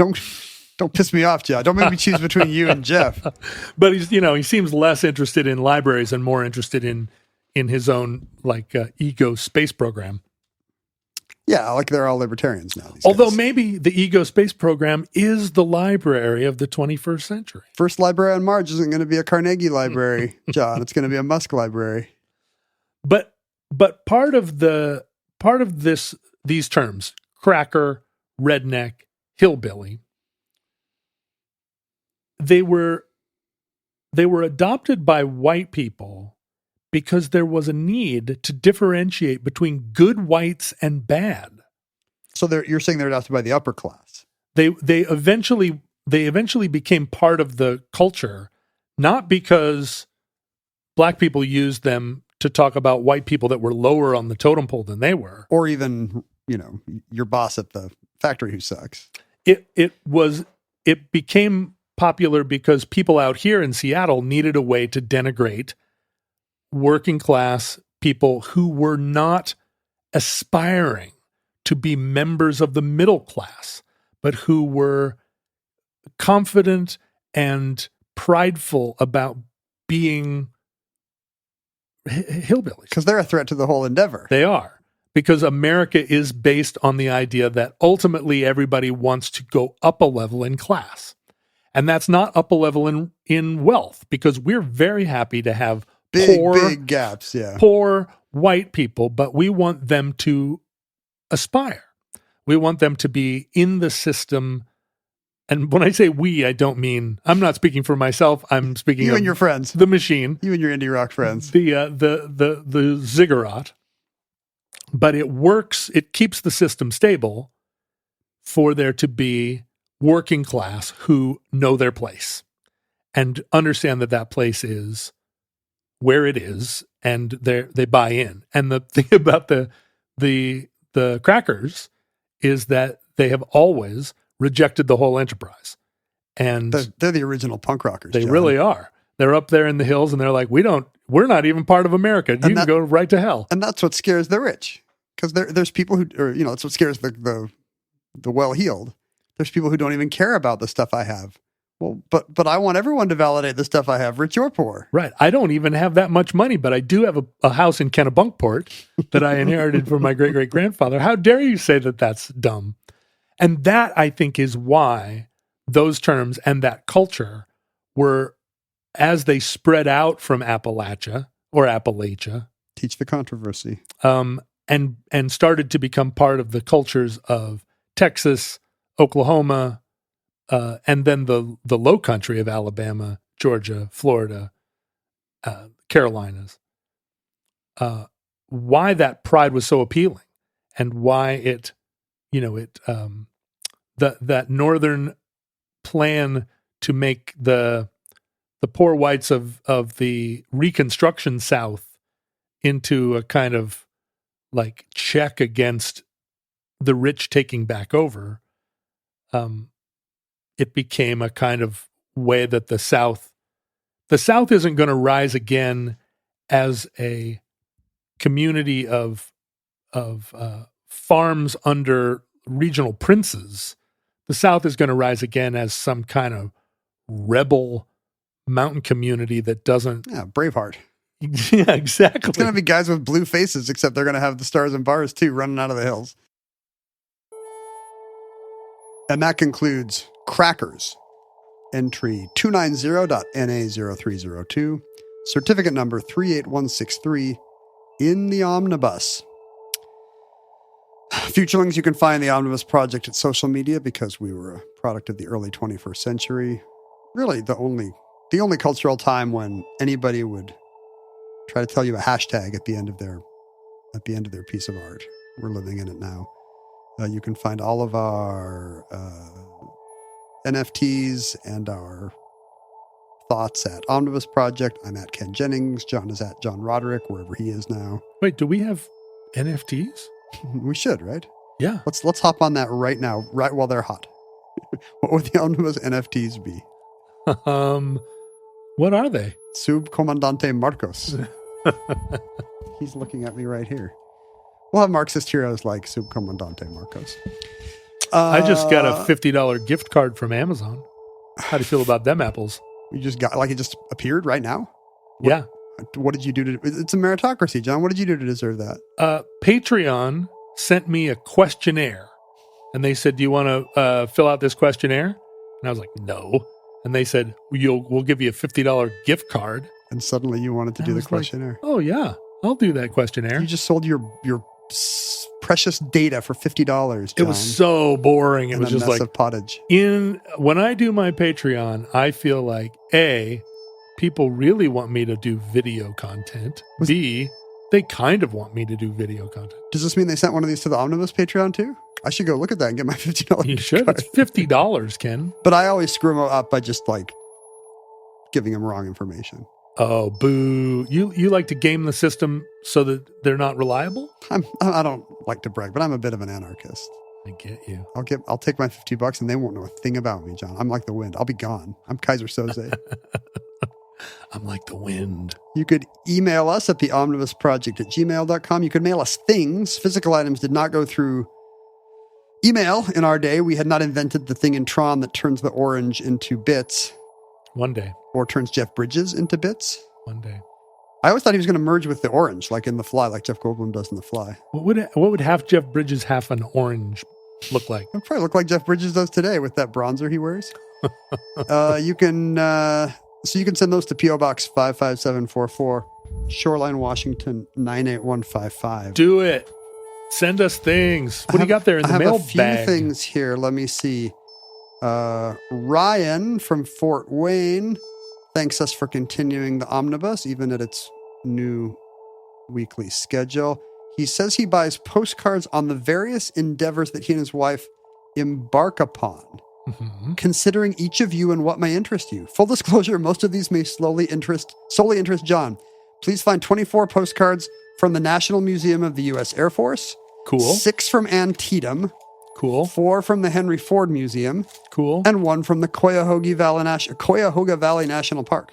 Don't piss me off, Jeff. Don't make me choose between you and Jeff. But he seems less interested in libraries and more interested in his own ego space program. Yeah, like they're all libertarians now. Although guys. maybe the ego space program is the library of the 21st century. First library on Mars isn't going to be a Carnegie library, John. It's going to be a Musk library. But part of these terms, cracker, redneck, hillbilly, they were adopted by white people because there was a need to differentiate between good whites and bad. So you're saying they're adopted by the upper class. They eventually became part of the culture, not because black people used them to talk about white people that were lower on the totem pole than they were, or even your boss at the factory who sucks. It became popular because people out here in Seattle needed a way to denigrate working class people who were not aspiring to be members of the middle class, but who were confident and prideful about being hillbillies. Because they're a threat to the whole endeavor. They are. Because America is based on the idea that ultimately everybody wants to go up a level in class. And that's not up a level in wealth, because we're very happy to have big gaps, poor white people, but we want them to aspire. We want them to be in the system. And when I say we, I don't mean, I'm not speaking for myself. I'm speaking you of and your friends, the machine, you and your indie rock friends, the ziggurat. But it works. It keeps the system stable for there to be working class who know their place and understand that place is where it is, and they buy in. And the thing about the crackers is that they have always rejected the whole enterprise. And they're the original punk rockers. They John. really are. They're up there in the hills, and they're like, we're not even part of America. You can go right to hell. And that's what scares the rich, because there's people who, it's what scares the well-heeled. There's people who don't even care about the stuff I have. Well, but I want everyone to validate the stuff I have, rich or poor. Right. I don't even have that much money, but I do have a house in Kennebunkport that I inherited from my great-great-grandfather. How dare you say that that's dumb? And that, I think, is why those terms and that culture were, as they spread out from Appalachia, teach the controversy, and started to become part of the cultures of Texas, Oklahoma, and then the low country of Alabama, Georgia, Florida, Carolinas. Why that pride was so appealing, and why that northern plan to make the poor whites of the Reconstruction South into a kind of like check against the rich taking back over. It became a kind of way that the South isn't going to rise again as a community of farms under regional princes. The South is going to rise again as some kind of rebel mountain community that doesn't. Yeah, Braveheart. Yeah, exactly. It's going to be guys with blue faces, except they're going to have the stars and bars too, running out of the hills. And that concludes Crackers. Entry 290.NA0302. Certificate number 38163 in the Omnibus. Futurelings, you can find the Omnibus Project at social media because we were a product of the early 21st century. Really, the only cultural time when anybody would try to tell you a hashtag at the end of their piece of art. We're living in it now. You can find all of our NFTs and our thoughts at Omnibus Project. I'm at Ken Jennings. John is at John Roderick, wherever he is now. Wait, do we have NFTs? We should, right? Yeah. Let's hop on that right now, right while they're hot. What would the Omnibus NFTs be? What are they? Subcomandante Marcos. He's looking at me right here. We'll have Marxist heroes like Subcomandante Marcos. I just got a $50 gift card from Amazon. How do you feel about them apples? You just got, it just appeared right now? Yeah. What did you do to... It's a meritocracy, John. What did you do to deserve that? Patreon sent me a questionnaire. And they said, do you want to fill out this questionnaire? And I was like, no. And they said, we'll give you a $50 gift card. And suddenly you wanted to do the questionnaire. Like, oh, yeah. I'll do that questionnaire. You just sold your precious data for $50, John. It was so boring. It was just like of pottage. When I do my Patreon, I feel like A, people really want me to do video content. B, they kind of want me to do video content. Does this mean they sent one of these to the Omnibus Patreon too? I should go look at that and get my $50. You should. Card. It's $50, Ken. But I always screw them up by just like giving them wrong information. Oh, boo. You like to game the system so that they're not reliable? I don't like to brag, but I'm a bit of an anarchist. I get you. I'll take my $50 and they won't know a thing about me, John. I'm like the wind. I'll be gone. I'm Kaiser Soze. I'm like the wind. You could email us at theomnibusproject@gmail.com. You could mail us things. Physical items did not go through email in our day. We had not invented the thing in Tron that turns the orange into bits. One day. Or turns Jeff Bridges into bits. One day. I always thought he was going to merge with the orange, like in The Fly, like Jeff Goldblum does in The Fly. What would half Jeff Bridges, half an orange look like? It'd probably look like Jeff Bridges does today with that bronzer he wears. You can send those to P.O. Box 55744, Shoreline, Washington 98155. Do it. Send us things. What do you got there in the mail bag? I have a few things here. Let me see. Ryan from Fort Wayne thanks us for continuing the Omnibus, even at its new weekly schedule. He says he buys postcards on the various endeavors that he and his wife embark upon, considering each of you and what may interest you. Full disclosure, most of these may solely interest John. Please find 24 postcards from the National Museum of the U.S. Air Force. Cool. 6 from Antietam. Cool. 4 from the Henry Ford Museum. Cool. And 1 from the Cuyahoga Valley National Park.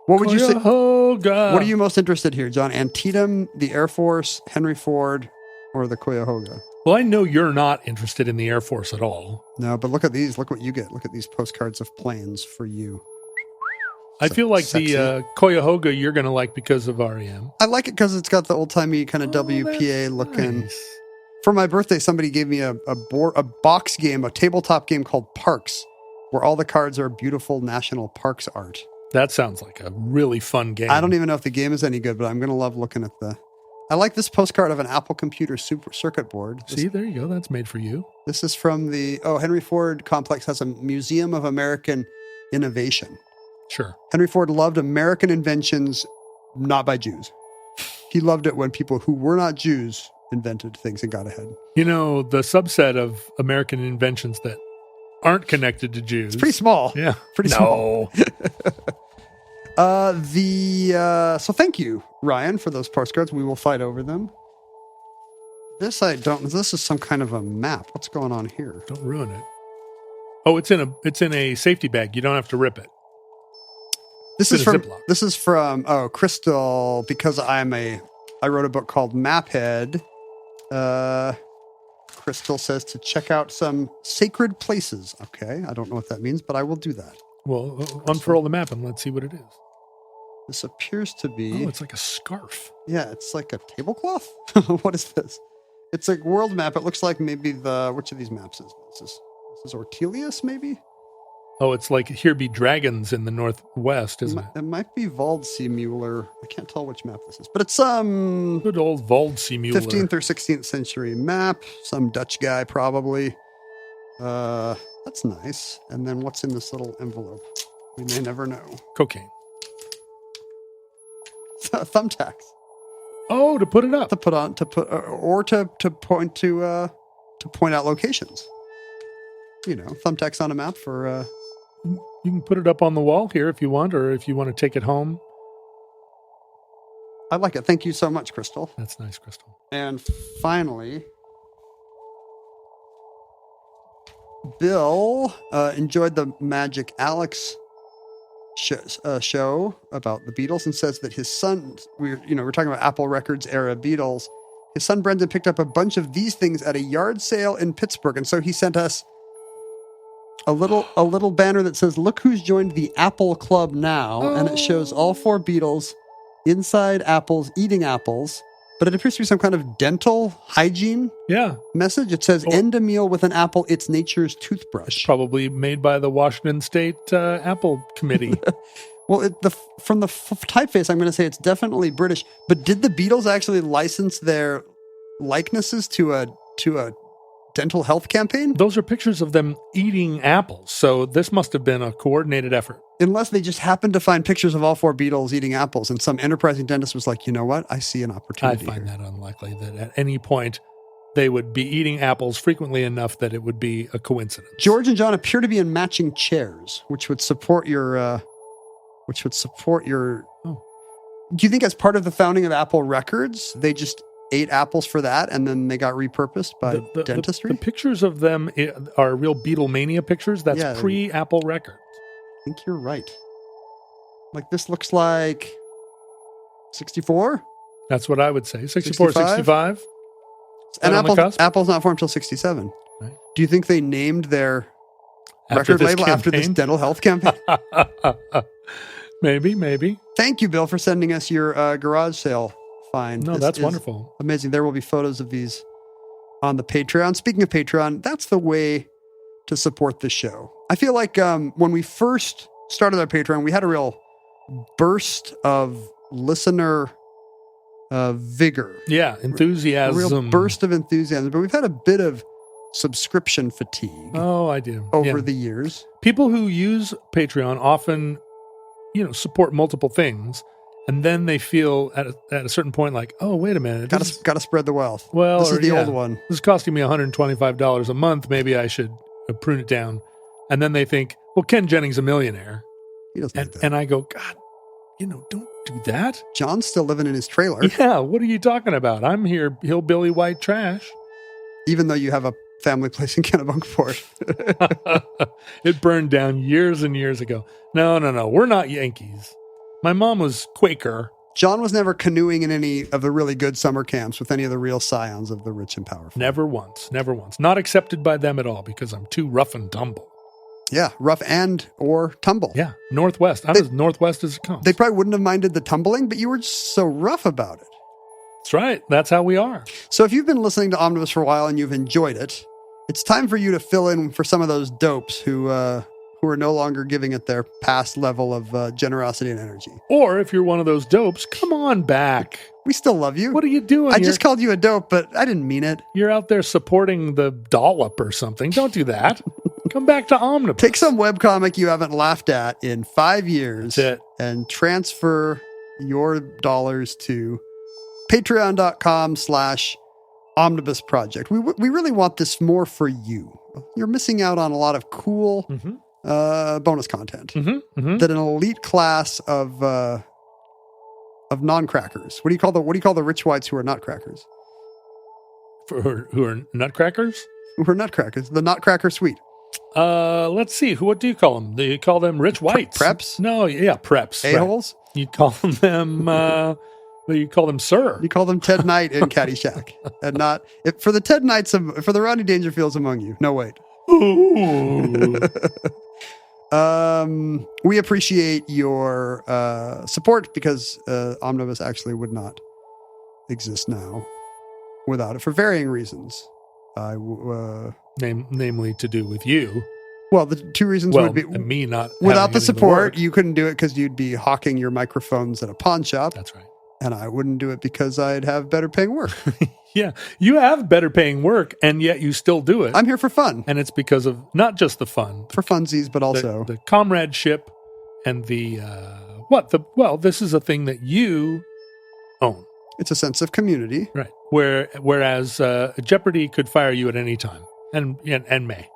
What would you say? What are you most interested here, John? Antietam, the Air Force, Henry Ford, or the Cuyahoga? Well, I know you're not interested in the Air Force at all. No, but look at these. Look what you get. Look at these postcards of planes for you. I feel like sexy. The Cuyahoga you're going to like because of REM. I like it because it's got the old-timey kind of WPA looking. Nice. For my birthday, somebody gave me a box game, a tabletop game called Parks, where all the cards are beautiful national parks art. That sounds like a really fun game. I don't even know if the game is any good, but I'm going to love looking at I like this postcard of an Apple computer super circuit board. See, there you go. That's made for you. This is from the Henry Ford complex has a Museum of American Innovation. Sure. Henry Ford loved American inventions, not by Jews. He loved it when people who were not Jews invented things and got ahead. You know, the subset of American inventions that aren't connected to Jews. It's pretty small. Yeah. Pretty small. So thank you, Ryan, for those postcards. We will fight over them. This is some kind of a map. What's going on here? Don't ruin it. Oh, it's in a safety bag. You don't have to rip it. This It's is in a from Ziploc. this is from Crystal, because I wrote a book called Maphead. Crystal says to check out some sacred places. Okay, I don't know what that means, but I will do that. Well, unfurl the map and let's see what it is. This appears to be Oh, it's like a scarf. yeah, it's like a tablecloth. What is this? It's a world map. It looks like maybe which of these maps is this? This is Ortelius, maybe? Oh, it's like here be dragons in the northwest, isn't it? It might be Waldseemüller. I can't tell which map this is, but it's some Good old Waldseemüller. 15th or 16th century map. Some Dutch guy, probably. That's nice. And then what's in this little envelope? We may never know. Cocaine. Thumbtacks Oh, to put it up. to put on to point out locations. Thumbtacks on a map for. You can put it up on the wall here if you want, or if you want to take it home. I like it. Thank you so much, Crystal. That's nice, Crystal. And finally, Bill enjoyed the Magic Alex show about the Beatles and says that his son, we're talking about Apple Records era Beatles. His son Brendan picked up a bunch of these things at a yard sale in Pittsburgh, and so he sent us a little banner that says, "Look who's joined the Apple Club now," and it shows all 4 Beatles inside apples eating apples. But it appears to be some kind of dental hygiene message. It says, "End a meal with an apple. It's nature's toothbrush." Probably made by the Washington State Apple Committee. Well, from the typeface, I'm going to say it's definitely British. But did the Beatles actually license their likenesses to a dental health campaign? Those are pictures of them eating apples. So this must have been a coordinated effort. Unless they just happened to find pictures of all 4 Beatles eating apples, and some enterprising dentist was like, you know what? I see an I opportunity. find that unlikely that at any point they would be eating apples frequently enough that it would be a coincidence. George and John appear to be in matching chairs, which would support your. Oh. Do you think as part of the founding of Apple Records, they just ate apples for that, and then they got repurposed by dentistry? The pictures of them are real Beatlemania pictures. That's pre-Apple Records. I think you're right. Like, this looks like 64? That's what I would say. 64, 65. And on the cusp? Apple's not formed until 67. Right. Do you think they named their After record this label after this campaign? dental health campaign? Maybe. Thank you, Bill, for sending us your garage sale find. No, This that's is wonderful. Amazing. There will be photos of these on the Patreon. Speaking of Patreon, that's the way to support the show. I feel like when we first started our Patreon, we had a real burst of listener vigor. Yeah, enthusiasm. A real burst of enthusiasm. But we've had a bit of subscription fatigue Oh, I do. over the years. People who use Patreon often, support multiple things, and then they feel at a certain point like, oh, wait a minute. Got to spread the wealth. Well, this is the old one. This is costing me $125 a month. Maybe I should prune it down. And then they think, well, Ken Jennings a millionaire. He doesn't do that. And I go, God, don't do that. John's still living in his trailer. Yeah, what are you talking about? I'm here, hillbilly white trash. Even though you have a family place in Kennebunkport. It burned down years and years ago. No. We're not Yankees. My mom was Quaker. John was never canoeing in any of the really good summer camps with any of the real scions of the rich and powerful. Never once. Not accepted by them at all because I'm too rough and tumble. Yeah, rough and or tumble. Yeah, Northwest. I'm as Northwest as it comes. They probably wouldn't have minded the tumbling, but you were just so rough about it. That's right. That's how we are. So if you've been listening to Omnibus for a while and you've enjoyed it, it's time for you to fill in for some of those dopes who are no longer giving it their past level of generosity and energy. Or if you're one of those dopes, come on back. We still love you. What are you doing? I just called you a dope, but I didn't mean it. You're out there supporting the dollop or something. Don't do that. Come back to Omnibus. Take some webcomic you haven't laughed at in 5 years That's it. and transfer your dollars to patreon.com/omnibus project. We really want this more for you. You're missing out on a lot of cool bonus content that an elite class of non-crackers. What do you call the rich whites who are not crackers? Who are nutcrackers? Who are nutcrackers? The Nutcracker Suite. Let's see. What do you call them? Do you call them rich whites? Preps? No, yeah, preps. A-holes? Right. You call them, you call them sir. You call them Ted Knight in Caddyshack. And not, for the Ted Knights, for the Rodney Dangerfields among you. No, wait. Ooh. We appreciate your support because Omnibus actually would not exist now without it for varying reasons. Namely to do with you. Well, the two reasons would be me not without the support. work. You couldn't do it because you'd be hawking your microphones at a pawn shop. That's right. And I wouldn't do it because I'd have better paying work. Yeah, you have better paying work, and yet you still do it. I'm here for fun. And it's because of not just the fun. For funsies, but also the comradeship and the this is a thing that you own. It's a sense of community. Right. Whereas Jeopardy could fire you at any time and may.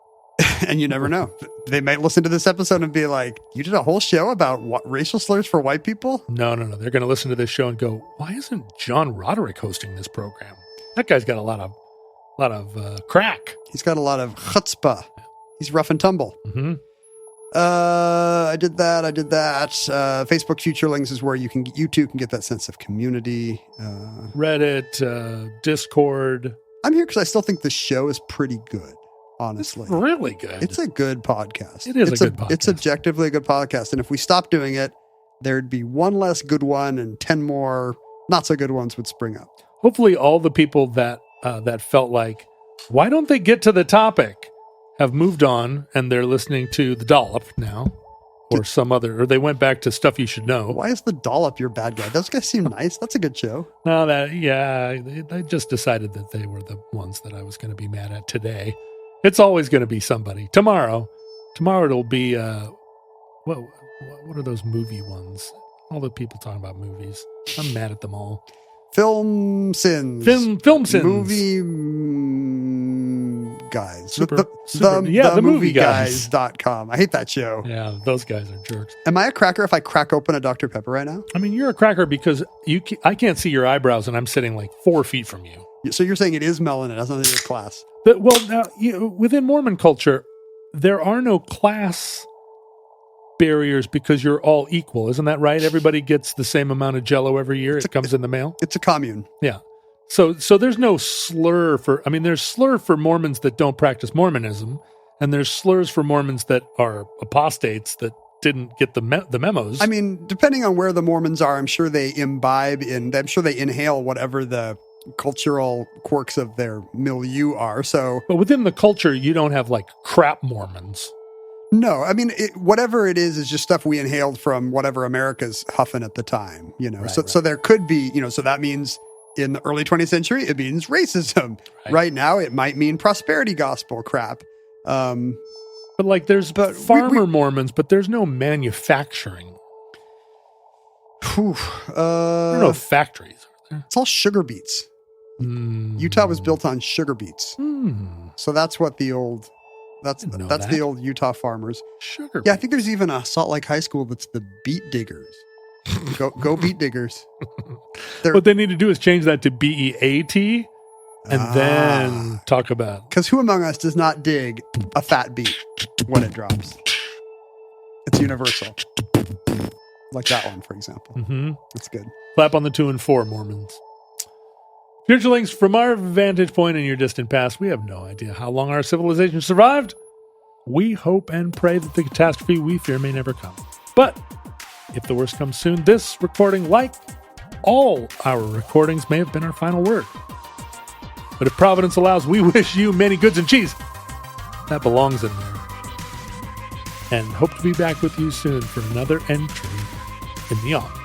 And you never know. They might listen to this episode and be like, you did a whole show about racial slurs for white people? No. They're going to listen to this show and go, why isn't John Roderick hosting this program? That guy's got a lot of crack. He's got a lot of chutzpah. He's rough and tumble. Mm-hmm. I did that. Facebook Futurelings is where you two can get that sense of community. Reddit, Discord. I'm here because I still think the show is pretty good. Honestly, it's really good. It's a good podcast. It is a good podcast. It's objectively a good podcast. And if we stopped doing it, there'd be one less good one and 10 more not so good ones would spring up. Hopefully all the people that felt like, why don't they get to the topic, have moved on and they're listening to The Dollop now or they went back to Stuff You Should Know. Why is The Dollop your bad guy? Those guys seem nice. That's a good show. No, they just decided that they were the ones that I was going to be mad at today. It's always going to be somebody. Tomorrow it'll be, what are those movie ones? All the people talking about movies. I'm mad at them all. Film sins. Film sins. Movie guys. The movie guys. .com. I hate that show. Yeah, those guys are jerks. Am I a cracker if I crack open a Dr. Pepper right now? I mean, you're a cracker because I can't see your eyebrows and I'm sitting like 4 feet from you. So you're saying it is melanin. It has nothing to do with class. Now, within Mormon culture, there are no class barriers because you're all equal. Isn't that right? Everybody gets the same amount of Jell-O every year. It comes in the mail. It's a commune. Yeah. So there's no slur there's slur for Mormons that don't practice Mormonism, and there's slurs for Mormons that are apostates that didn't get the memos. I mean, depending on where the Mormons are, I'm sure they I'm sure they inhale whatever the cultural quirks of their milieu are. But within the culture, you don't have like crap Mormons. No, I mean, whatever it is just stuff we inhaled from whatever America's huffing at the time, Right, so there could be, so that means in the early 20th century, it means racism. Right now, it might mean prosperity gospel crap. But like there's farmer Mormons, but there's no manufacturing. There are no factories. Are there? It's all sugar beets. Utah was built on sugar beets. So that's what the old... That's the old Utah farmers. Sugar. Yeah, I think there's even a Salt Lake High School that's the Beet Diggers. Go Beet Diggers. What they need to do is change that to BEAT and then talk about. Because who among us does not dig a fat beet when it drops? It's universal. Like that one, for example. Mm-hmm. That's good. Clap on the 2 and 4, Mormons. Futurelings, from our vantage point in your distant past, we have no idea how long our civilization survived. We hope and pray that the catastrophe we fear may never come. But if the worst comes soon, this recording, like all our recordings, may have been our final word. But if Providence allows, we wish you many goods and cheese. That belongs in there. And hope to be back with you soon for another entry in the Omnibus.